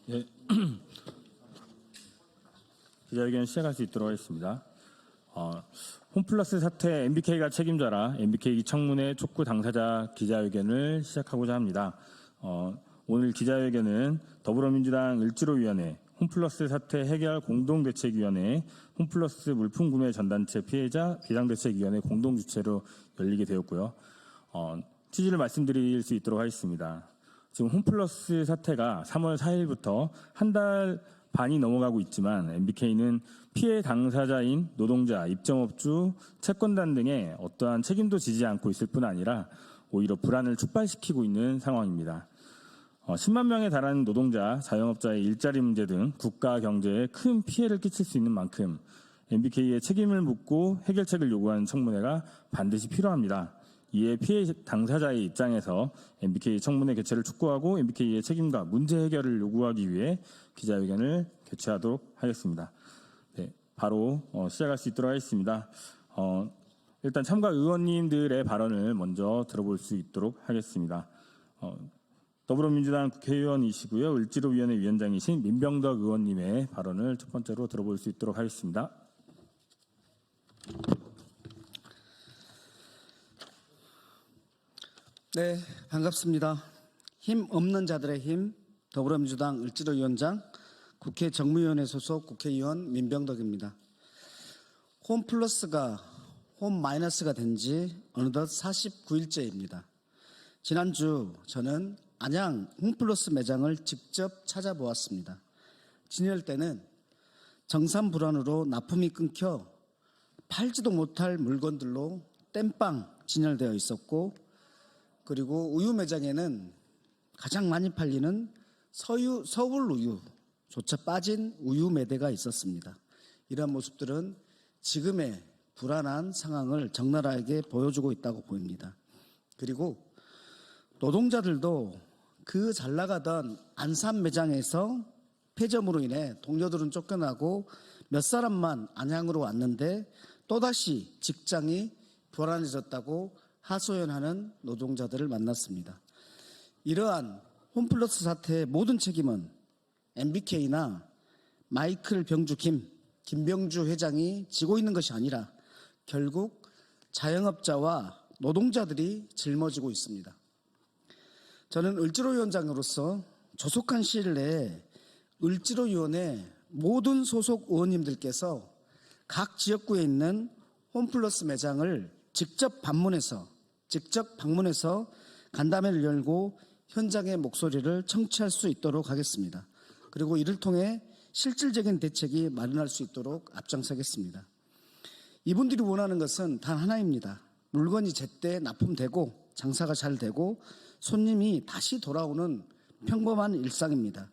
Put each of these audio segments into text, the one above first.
예. 기자회견 시작할 수 있도록 하겠습니다. 홈플러스 사태 MBK가 책임져라. MBK 청문회 촉구 당사자 기자회견을 시작하고자 합니다. 오늘 기자회견은 더불어민주당 을지로위원회, 홈플러스 사태 해결 공동대책위원회, 홈플러스 물품구매 전단체 피해자 비상대책위원회 공동주최로 열리게 되었고요. 취지를 말씀드릴 수 있도록 하겠습니다. 지금 홈플러스 사태가 3월 4일부터 한 달 반이 넘어가고 있지만 MBK는 피해 당사자인 노동자, 입점업주, 채권단 등의 어떠한 책임도 지지 않고 있을 뿐 아니라 오히려 불안을 촉발시키고 있는 상황입니다. 10만 명에 달하는 노동자, 자영업자의 일자리 문제 등 국가 경제에 큰 피해를 끼칠 수 있는 만큼 MBK의 책임을 묻고 해결책을 요구하는 청문회가 반드시 필요합니다. 이에 피해 당사자의 입장에서 MBK 청문회 개최를 촉구하고 MBK의 책임과 문제 해결을 요구하기 위해 기자회견을 개최하도록 하겠습니다. 네, 바로 시작할 수 있도록 하겠습니다. 일단 참가 의원님들의 발언을 먼저 들어볼 수 있도록 하겠습니다. 더불어민주당 국회의원이시고요. 을지로위원회 위원장이신 민병덕 의원님의 발언을 첫 번째로 들어볼 수 있도록 하겠습니다. 네, 반갑습니다. 힘 없는 자들의 힘, 더불어민주당 을지로위원장, 국회 정무위원회 소속 국회의원 민병덕입니다. 홈플러스가 홈마이너스가 된 지 어느덧 49일째입니다. 지난주 저는 안양 홈플러스 매장을 직접 찾아보았습니다. 진열 때는 정산 불안으로 납품이 끊겨 팔지도 못할 물건들로 땜빵 진열되어 있었고, 그리고 우유 매장에는 가장 많이 팔리는 서울 우유조차 빠진 우유 매대가 있었습니다. 이러한 모습들은 지금의 불안한 상황을 적나라하게 보여주고 있다고 보입니다. 그리고 노동자들도 그 잘 나가던 안산 매장에서 폐점으로 인해 동료들은 쫓겨나고 몇 사람만 안양으로 왔는데 또다시 직장이 불안해졌다고 하소연하는 노동자들을 만났습니다. 이러한 홈플러스 사태의 모든 책임은 MBK나 마이클 병주 김병주 회장이 지고 있는 것이 아니라 결국 자영업자와 노동자들이 짊어지고 있습니다. 저는 을지로위원장으로서 조속한 시일 내에 을지로위원회 모든 소속 의원님들께서 각 지역구에 있는 홈플러스 매장을 직접 방문해서 간담회를 열고 현장의 목소리를 청취할 수 있도록 하겠습니다. 그리고 이를 통해 실질적인 대책이 마련할 수 있도록 앞장서겠습니다. 이분들이 원하는 것은 단 하나입니다. 물건이 제때 납품되고 장사가 잘 되고 손님이 다시 돌아오는 평범한 일상입니다.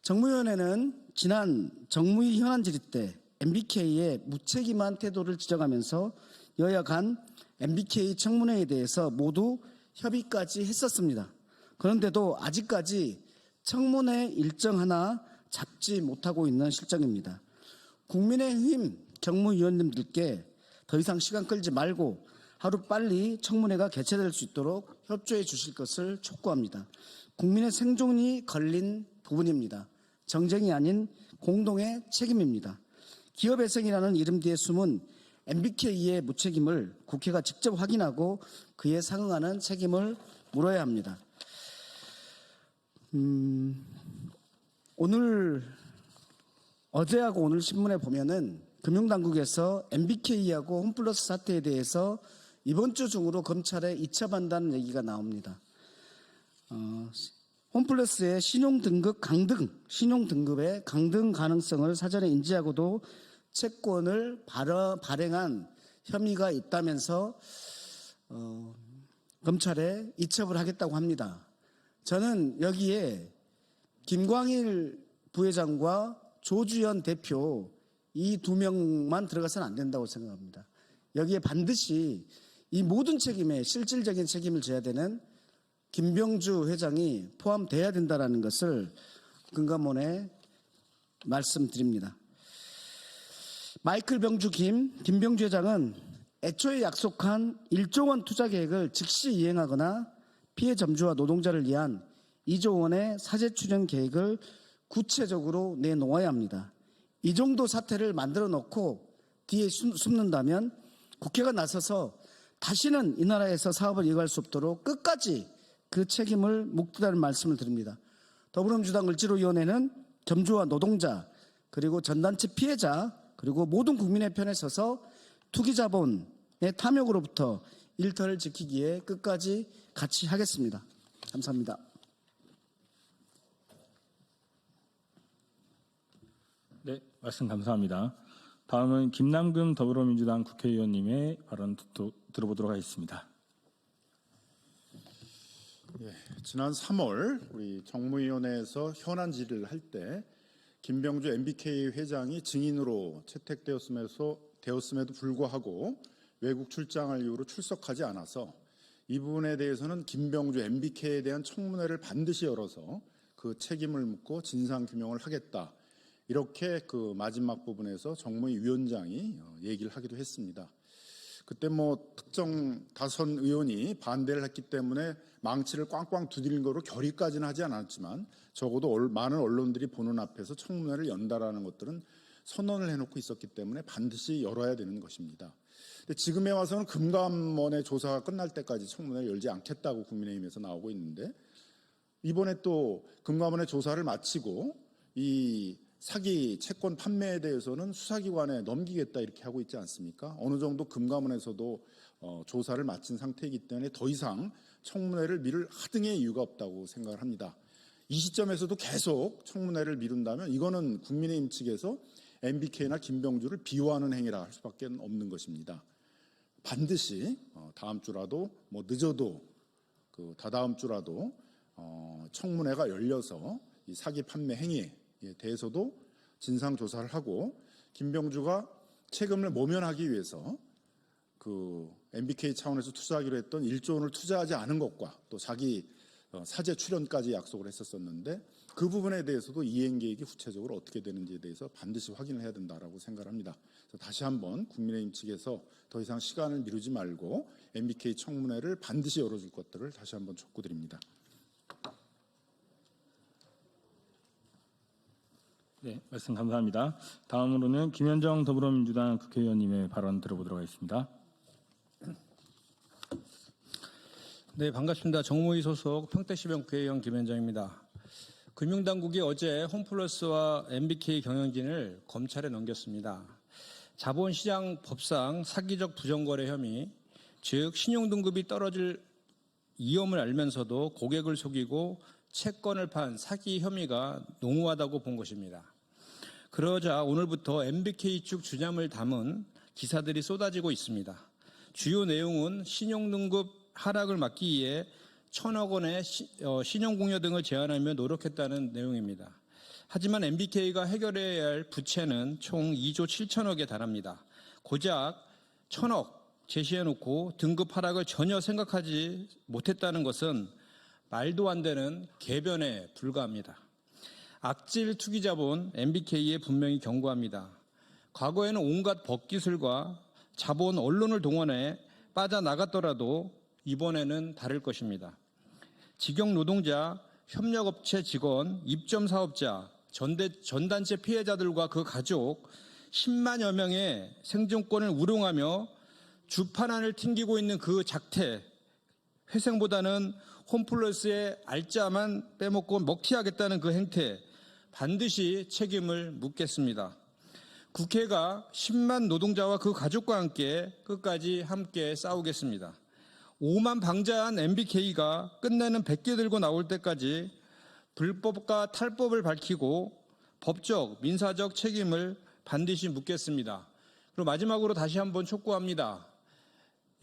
정무위원회는 지난 정무위 현안 질의 때 MBK의 무책임한 태도를 지적하면서 여야 간 MBK 청문회에 대해서 모두 협의까지 했었습니다. 그런데도 아직까지 청문회 일정 하나 잡지 못하고 있는 실정입니다. 국민의힘 정무위원님들께 더 이상 시간 끌지 말고 하루빨리 청문회가 개최될 수 있도록 협조해 주실 것을 촉구합니다. 국민의 생존이 걸린 부분입니다. 정쟁이 아닌 공동의 책임입니다. 기업회생이라는 이름 뒤에 숨은 MBK의 무책임을 국회가 직접 확인하고 그에 상응하는 책임을 물어야 합니다. 어제하고 오늘 신문에 보면은 금융당국에서 MBK하고 홈플러스 사태에 대해서 이번 주 중으로 검찰에 이첩한다는 얘기가 나옵니다. 홈플러스의 신용등급의 강등 가능성을 사전에 인지하고도 채권을 발행한 혐의가 있다면서 검찰에 이첩을 하겠다고 합니다. 저는 여기에 김광일 부회장과 조주현 대표 이 두 명만 들어가서는 안 된다고 생각합니다. 여기에 반드시 이 모든 책임에 실질적인 책임을 져야 되는 김병주 회장이 포함돼야 된다는 것을 금감원에 말씀드립니다. 마이클 병주 김병주 회장은 애초에 약속한 1조 원 투자 계획을 즉시 이행하거나 피해 점주와 노동자를 위한 2조 원의 사재 출연 계획을 구체적으로 내놓아야 합니다. 이 정도 사태를 만들어 놓고 뒤에 숨는다면 국회가 나서서 다시는 이 나라에서 사업을 이어갈 수 없도록 끝까지 그 책임을 묻겠다는 말씀을 드립니다. 더불어민주당 을지로위원회는 점주와 노동자 그리고 전단체 피해자 그리고 모든 국민의 편에 서서 투기자본의 탐욕으로부터 일터를 지키기에 끝까지 같이 하겠습니다. 감사합니다. 네, 말씀 감사합니다. 다음은 김남금 더불어민주당 국회의원님의 발언 들어보도록 하겠습니다. 예, 지난 3월 우리 정무위원회에서 현안 질의를 할 때 김병주 MBK 회장이 증인으로 채택되었음에도 불구하고 외국 출장을 이유로 출석하지 않아서 이 부분에 대해서는 김병주 MBK에 대한 청문회를 반드시 열어서 그 책임을 묻고 진상 규명을 하겠다. 이렇게 그 마지막 부분에서 정무위 위원장이 얘기를 하기도 했습니다. 그때 뭐 특정 다선 의원이 반대를 했기 때문에 망치를 꽝꽝 두드린 거로 결의까지는 하지 않았지만 적어도 많은 언론들이 보는 앞에서 청문회를 연다라는 것들은 선언을 해놓고 있었기 때문에 반드시 열어야 되는 것입니다. 근데 지금에 와서는 금감원의 조사가 끝날 때까지 청문회를 열지 않겠다고 국민의힘에서 나오고 있는데 이번에 또 금감원의 조사를 마치고 이 사기 채권 판매에 대해서는 수사기관에 넘기겠다 이렇게 하고 있지 않습니까? 어느 정도 금감원에서도 조사를 마친 상태이기 때문에 더 이상 청문회를 미룰 하등의 이유가 없다고 생각을 합니다. 이 시점에서도 계속 청문회를 미룬다면 이거는 국민의힘 측에서 MBK나 김병주를 비호하는 행위라 할 수밖에 없는 것입니다. 반드시 다음 주라도 뭐 늦어도 그 다다음 주라도 청문회가 열려서 이 사기 판매 행위에 대해서도 진상조사를 하고 김병주가 책임을 모면하기 위해서 그 MBK 차원에서 투자하기로 했던 1조 원을 투자하지 않은 것과 또 자기 사제 출연까지 약속을 했었었는데 그 부분에 대해서도 이행 계획이 구체적으로 어떻게 되는지에 대해서 반드시 확인을 해야 된다라고 생각합니다. 그래서 다시 한번 국민의힘 측에서 더 이상 시간을 미루지 말고 MBK 청문회를 반드시 열어줄 것들을 다시 한번 촉구드립니다. 네, 말씀 감사합니다. 다음으로는 김현정 더불어민주당 국회의원님의 발언 들어보도록 하겠습니다. 네, 반갑습니다. 정무위 소속 평택시병 국회의원 김현정입니다. 금융당국이 어제 홈플러스와 MBK 경영진을 검찰에 넘겼습니다. 자본시장 법상 사기적 부정거래 혐의, 즉 신용등급이 떨어질 위험을 알면서도 고객을 속이고 채권을 판 사기 혐의가 농후하다고 본 것입니다. 그러자 오늘부터 MBK 측 주장을 담은 기사들이 쏟아지고 있습니다. 주요 내용은 신용등급 하락을 막기 위해 1,000억 원의 신용공여 등을 제한하며 노력했다는 내용입니다. 하지만 MBK가 해결해야 할 부채는 총 2조 7천억에 달합니다. 고작 1,000억 제시해놓고 등급 하락을 전혀 생각하지 못했다는 것은 말도 안 되는 궤변에 불과합니다. 악질 투기자본 MBK에 분명히 경고합니다. 과거에는 온갖 법기술과 자본 언론을 동원해 빠져나갔더라도 이번에는 다를 것입니다. 직영 노동자, 협력업체 직원, 입점사업자, 전단체 피해자들과 그 가족 10만여 명의 생존권을 우롱하며 주판안을 튕기고 있는 그 작태, 회생보다는 홈플러스의 알짜만 빼먹고 먹튀하겠다는 그 행태 반드시 책임을 묻겠습니다. 국회가 10만 노동자와 그 가족과 끝까지 함께 싸우겠습니다. 오만 방자한 MBK가 끝내는 100개 들고 나올 때까지 불법과 탈법을 밝히고 법적, 민사적 책임을 반드시 묻겠습니다. 그리고 마지막으로 다시 한번 촉구합니다.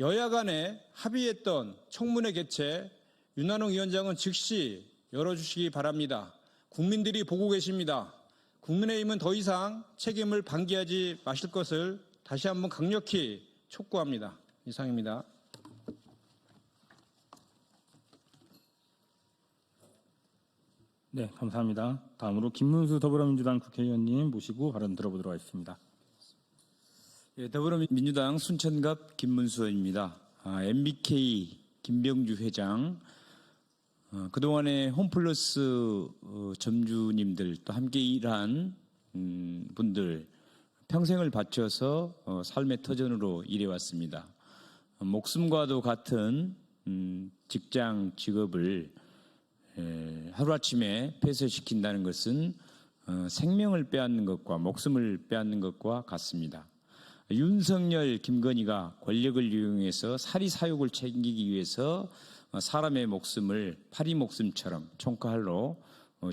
여야 간에 합의했던 청문회 개최 윤한홍 위원장은 즉시 열어주시기 바랍니다. 국민들이 보고 계십니다. 국민의힘은 더 이상 책임을 방기하지 마실 것을 다시 한번 강력히 촉구합니다. 이상입니다. 네, 감사합니다. 다음으로 김문수 더불어민주당 국회의원님 모시고 발언 들어보도록 하겠습니다. 예, 더불어민주당 순천갑 김문수 의원입니다. MBK 김병주 회장 그동안에 홈플러스 점주님들 또 함께 일한 분들 평생을 바쳐서 삶의 터전으로 일해왔습니다. 목숨과도 같은 직장 직업을 하루아침에 폐쇄시킨다는 것은 생명을 빼앗는 것과 목숨을 빼앗는 것과 같습니다. 윤석열, 김건희가 권력을 이용해서 사리사욕을 챙기기 위해서 사람의 목숨을 파리 목숨처럼 총칼로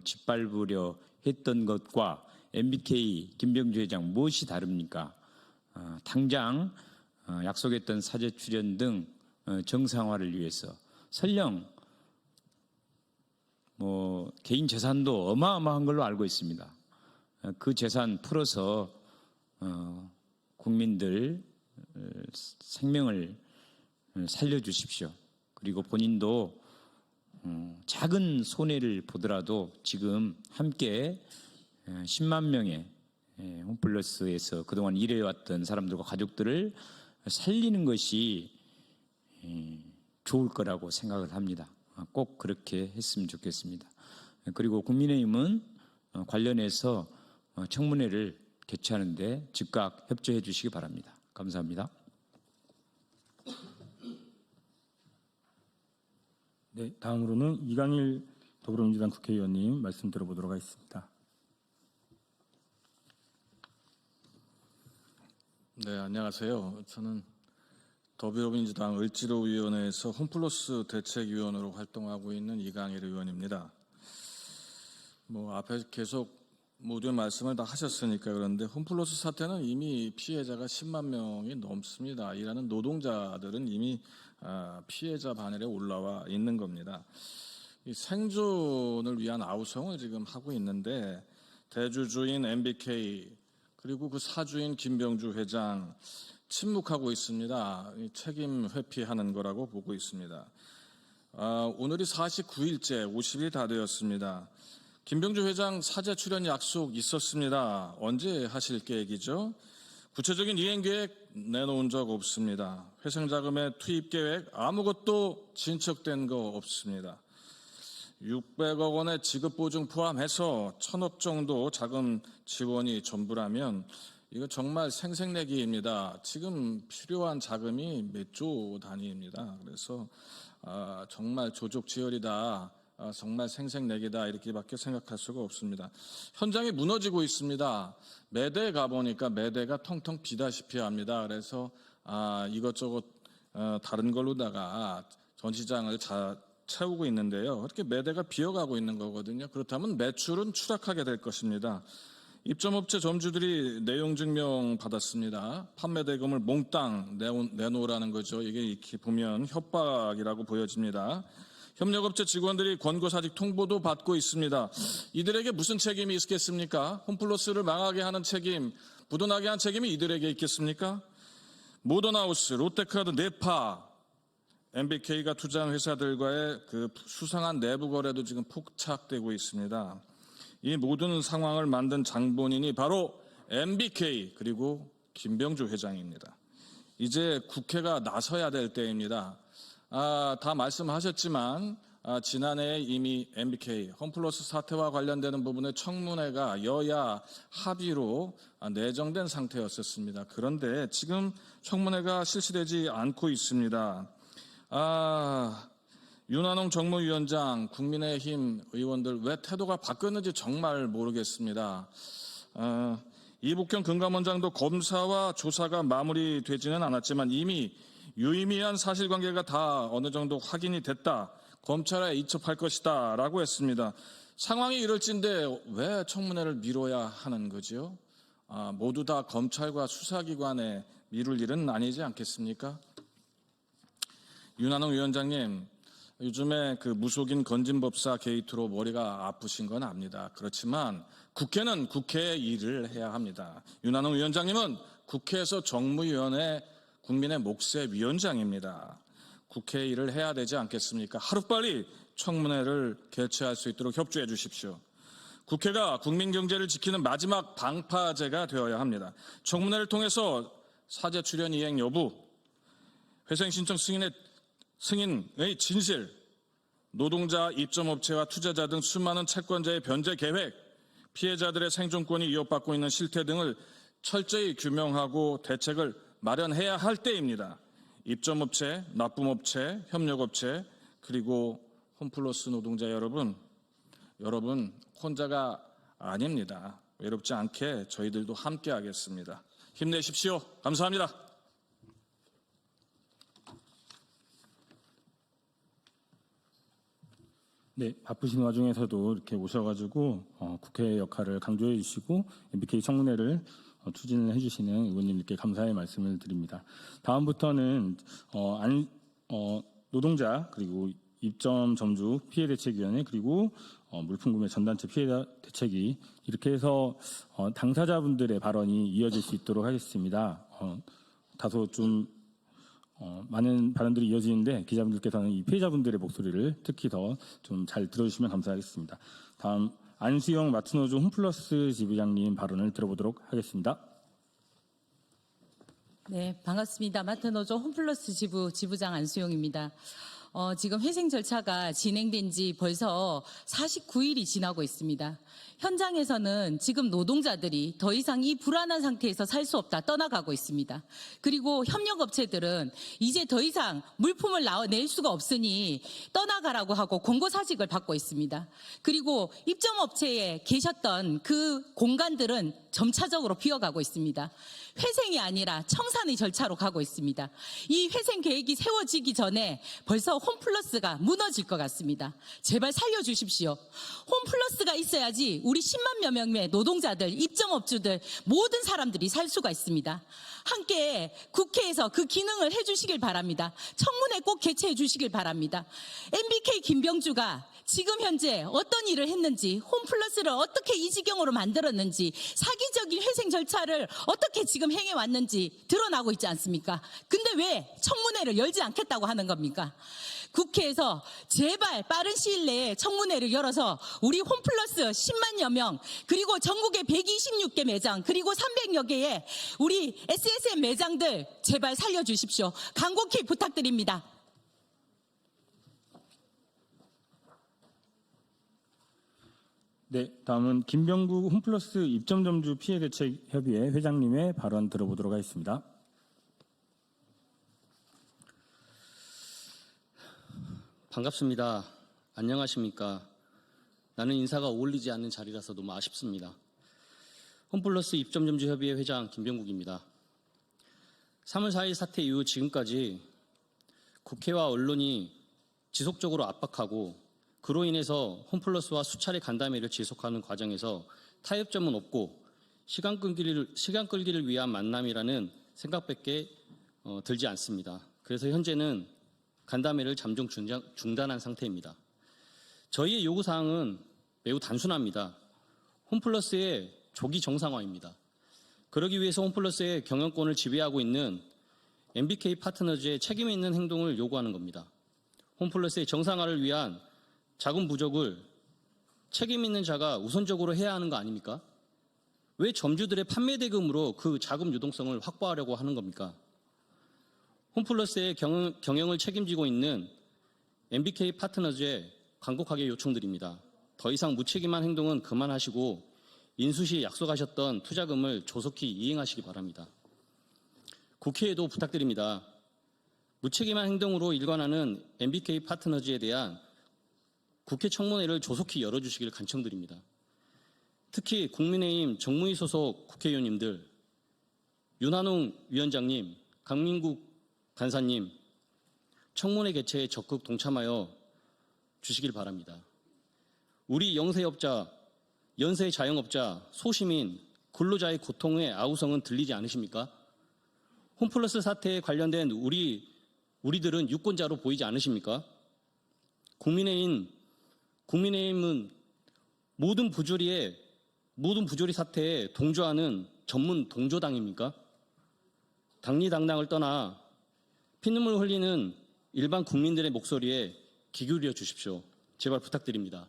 짓밟으려 했던 것과 MBK 김병주 회장 무엇이 다릅니까? 당장 약속했던 사제 출연 등 정상화를 위해서 설령 개인 재산도 어마어마한 걸로 알고 있습니다. 그 재산 풀어서 국민들 생명을 살려주십시오. 그리고 본인도 작은 손해를 보더라도 지금 함께 10만 명의 홈플러스에서 그동안 일해왔던 사람들과 가족들을 살리는 것이 좋을 거라고 생각을 합니다. 꼭 그렇게 했으면 좋겠습니다. 그리고 국민의힘은 관련해서 청문회를 개최하는데 즉각 협조해 주시기 바랍니다. 감사합니다. 네, 다음으로는 이강일 더불어민주당 국회의원님 말씀 들어보도록 하겠습니다. 네, 안녕하세요. 저는 더불어민주당 을지로위원회에서 홈플러스 대책위원으로 활동하고 있는 이강일 의원입니다. 앞에 계속 모든 말씀을 다 하셨으니까 그런데 홈플러스 사태는 이미 피해자가 10만 명이 넘습니다. 일하는 노동자들은 이미 피해자 반열에 올라와 있는 겁니다. 이 생존을 위한 아우성을 지금 하고 있는데 대주주인 MBK 그리고 그 사주인 김병주 회장 침묵하고 있습니다. 책임 회피하는 거라고 보고 있습니다. 오늘이 49일째 50일 다 되었습니다. 김병주 회장 사제 출연 약속 있었습니다. 언제 하실 계획이죠? 구체적인 이행 계획 내놓은 적 없습니다. 회생자금의 투입 계획 아무것도 진척된 거 없습니다. 600억 원의 지급 보증 포함해서 1,000억 정도 자금 지원이 전부라면 이거 정말 생색내기입니다. 지금 필요한 자금이 몇 조 단위입니다. 그래서 정말 조족지혈이다. 정말 생색내기다 이렇게밖에 생각할 수가 없습니다. 현장이 무너지고 있습니다. 매대에 가보니까 매대가 텅텅 비다시피 합니다. 그래서 이것저것 다른 걸로다가 전시장을 채우고 있는데요. 그렇게 매대가 비어가고 있는 거거든요. 그렇다면 매출은 추락하게 될 것입니다. 입점업체 점주들이 내용 증명 받았습니다. 판매 대금을 몽땅 내놓으라는 거죠. 이게 이렇게 보면 협박이라고 보여집니다. 협력업체 직원들이 권고사직 통보도 받고 있습니다. 이들에게 무슨 책임이 있겠습니까? 홈플러스를 망하게 하는 책임, 부도나게 한 책임이 이들에게 있겠습니까? 모던하우스, 롯데카드, 네파, MBK가 투자한 회사들과의 그 수상한 내부 거래도 지금 폭착되고 있습니다. 이 모든 상황을 만든 장본인이 바로 MBK 그리고 김병주 회장입니다. 이제 국회가 나서야 될 때입니다. 다 말씀하셨지만 지난해 이미 MBK 홈플러스 사태와 관련되는 부분의 청문회가 여야 합의로 내정된 상태였었습니다. 그런데 지금 청문회가 실시되지 않고 있습니다. 윤한홍 정무위원장, 국민의힘 의원들 왜 태도가 바뀌었는지 정말 모르겠습니다. 이복현 금감원장도 검사와 조사가 마무리되지는 않았지만 이미 유의미한 사실관계가 다 어느 정도 확인이 됐다. 검찰에 이첩할 것이다 라고 했습니다. 상황이 이럴진데 왜 청문회를 미뤄야 하는 거죠? 모두 다 검찰과 수사기관에 미룰 일은 아니지 않겠습니까? 윤한홍 위원장님, 요즘에 그 무속인 건진법사 게이트로 머리가 아프신 건 압니다. 그렇지만 국회는 국회의 일을 해야 합니다. 윤한홍 위원장님은 국회에서 정무위원회 국민의 몫의 위원장입니다. 국회 일을 해야 되지 않겠습니까? 하루빨리 청문회를 개최할 수 있도록 협조해 주십시오. 국회가 국민 경제를 지키는 마지막 방파제가 되어야 합니다. 청문회를 통해서 사제 출연 이행 여부, 회생 신청 승인의 진실, 노동자, 입점업체와 투자자 등 수많은 채권자의 변제 계획, 피해자들의 생존권이 위협받고 있는 실태 등을 철저히 규명하고 대책을 마련해야 할 때입니다. 입점업체, 납품업체, 협력업체, 그리고 홈플러스 노동자 여러분 혼자가 아닙니다. 외롭지 않게 저희들도 함께 하겠습니다. 힘내십시오. 감사합니다. 네, 바쁘신 와중에서도 이렇게 오셔가지고 국회 역할을 강조해 주시고 MBK 청문회를 추진을 해주시는 의원님께 감사의 말씀을 드립니다. 다음부터는 노동자 그리고 입점 점주 피해 대책위원회 그리고 물품 구매 전단체 피해 대책위 이렇게 해서 당사자분들의 발언이 이어질 수 있도록 하겠습니다. 다소 좀 많은 발언들이 이어지는데 기자분들께서는 이 피해자분들의 목소리를 특히 더 좀 잘 들어주시면 감사하겠습니다. 다음 안수영 마트노조 홈플러스 지부장님 발언을 들어보도록 하겠습니다. 네, 반갑습니다. 마트노조 홈플러스 지부장 안수영입니다. 지금 회생 절차가 진행된 지 벌써 49일이 지나고 있습니다. 현장에서는 지금 노동자들이 더 이상 이 불안한 상태에서 살 수 없다 떠나가고 있습니다. 그리고 협력업체들은 이제 더 이상 물품을 낼 수가 없으니 떠나가라고 하고 권고사직을 받고 있습니다. 그리고 입점업체에 계셨던 그 공간들은 점차적으로 비어가고 있습니다. 회생이 아니라 청산의 절차로 가고 있습니다. 이 회생 계획이 세워지기 전에 벌써 홈플러스가 무너질 것 같습니다. 제발 살려주십시오. 홈플러스가 있어야지 우리 10만여 명의 노동자들, 입점업주들 모든 사람들이 살 수가 있습니다. 함께 국회에서 그 기능을 해주시길 바랍니다. 청문회 꼭 개최해 주시길 바랍니다. MBK 김병주가 지금 현재 어떤 일을 했는지, 홈플러스를 어떻게 이 지경으로 만들었는지, 사기적인 회생 절차를 어떻게 지금 행해왔는지 드러나고 있지 않습니까? 근데 왜 청문회를 열지 않겠다고 하는 겁니까? 국회에서 제발 빠른 시일 내에 청문회를 열어서 우리 홈플러스 10만여 명, 그리고 전국의 126개 매장, 그리고 300여 개의 우리 SSM 매장들 제발 살려주십시오. 간곡히 부탁드립니다. 네, 다음은 김병구 홈플러스 입점점주 피해대책협의회 회장님의 발언 들어보도록 하겠습니다. 반갑습니다. 안녕하십니까. 나는 인사가 어울리지 않는 자리라서 너무 아쉽습니다. 홈플러스 입점점주협의회 회장 김병국입니다. 3월 4일 사태 이후 지금까지 국회와 언론이 지속적으로 압박하고 그로 인해서 홈플러스와 수차례 간담회를 지속하는 과정에서 타협점은 없고 시간 끌기를 위한 만남이라는 생각밖에 들지 않습니다. 그래서 현재는 간담회를 잠정 중단한 상태입니다. 저희의 요구사항은 매우 단순합니다. 홈플러스의 조기 정상화입니다. 그러기 위해서 홈플러스의 경영권을 지배하고 있는 MBK 파트너즈의 책임 있는 행동을 요구하는 겁니다. 홈플러스의 정상화를 위한 자금 부족을 책임 있는 자가 우선적으로 해야 하는 거 아닙니까? 왜 점주들의 판매 대금으로 그 자금 유동성을 확보하려고 하는 겁니까? 홈플러스의 경영을 책임지고 있는 MBK 파트너즈에 간곡하게 요청드립니다. 더 이상 무책임한 행동은 그만하시고 인수 시 약속하셨던 투자금을 조속히 이행하시기 바랍니다. 국회에도 부탁드립니다. 무책임한 행동으로 일관하는 MBK 파트너즈에 대한 국회 청문회를 조속히 열어주시길 간청드립니다. 특히 국민의힘 정무위 소속 국회의원님들, 윤한홍 위원장님, 강민국 간사님, 청문회 개최에 적극 동참하여 주시길 바랍니다. 우리 영세업자, 연세 자영업자, 소시민, 근로자의 고통의 아우성은 들리지 않으십니까? 홈플러스 사태에 관련된 우리들은 유권자로 보이지 않으십니까? 국민의힘은 모든 부조리 사태에 동조하는 전문 동조당입니까? 당리당당을 떠나 피눈물 흘리는 일반 국민들의 목소리에 귀 기울여 주십시오. 제발 부탁드립니다.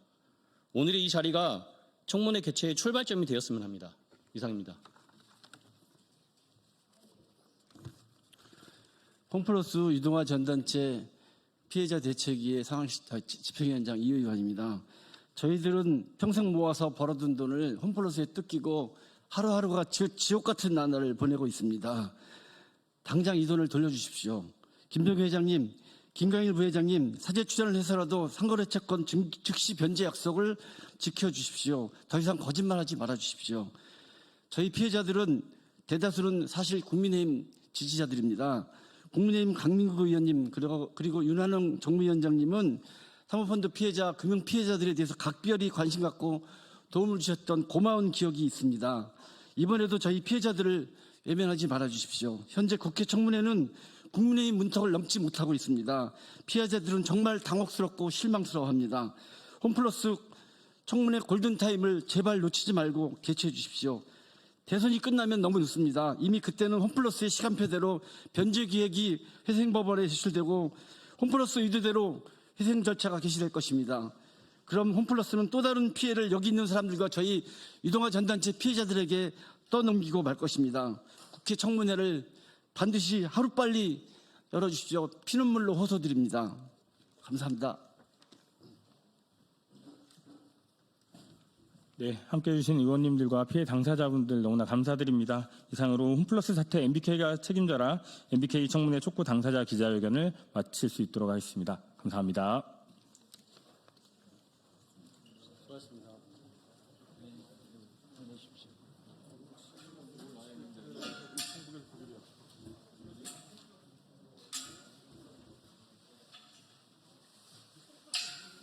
오늘의 이 자리가 청문회 개최의 출발점이 되었으면 합니다. 이상입니다. 홈플러스 유동화 전단체 피해자 대책위의 집행위원장 이 의원입니다. 저희들은 평생 모아서 벌어둔 돈을 홈플러스에 뜯기고 하루하루가 지옥 같은 나날을 보내고 있습니다. 당장 이 돈을 돌려주십시오. 김병규 회장님, 김광일 부회장님, 사제 추천을 해서라도 상거래 채권 즉시 변제 약속을 지켜주십시오. 더 이상 거짓말하지 말아주십시오. 저희 피해자들은 대다수는 사실 국민의힘 지지자들입니다. 국민의힘 강민구 의원님 그리고 윤한홍 정무위원장님은 사모펀드 피해자, 금융 피해자들에 대해서 각별히 관심 갖고 도움을 주셨던 고마운 기억이 있습니다. 이번에도 저희 피해자들을 외면하지 말아주십시오. 현재 국회 청문회는 국민의힘 문턱을 넘지 못하고 있습니다. 피해자들은 정말 당혹스럽고 실망스러워합니다. 홈플러스 청문회 골든타임을 제발 놓치지 말고 개최해 주십시오. 대선이 끝나면 너무 늦습니다. 이미 그때는 홈플러스의 시간표대로 변제 기획이 회생법원에 제출되고 홈플러스 의도대로 회생 절차가 개시될 것입니다. 그럼 홈플러스는 또 다른 피해를 여기 있는 사람들과 저희 유동화 전단체 피해자들에게 떠넘기고 말 것입니다. 국회 청문회를 반드시 하루빨리 열어주십시오. 피눈물로 호소드립니다. 감사합니다. 네, 함께해 주신 의원님들과 피해 당사자분들 너무나 감사드립니다. 이상으로 홈플러스 사태 MBK가 책임져라 MBK 청문회 촉구 당사자 기자회견을 마칠 수 있도록 하겠습니다. 감사합니다. 수고하셨습니다.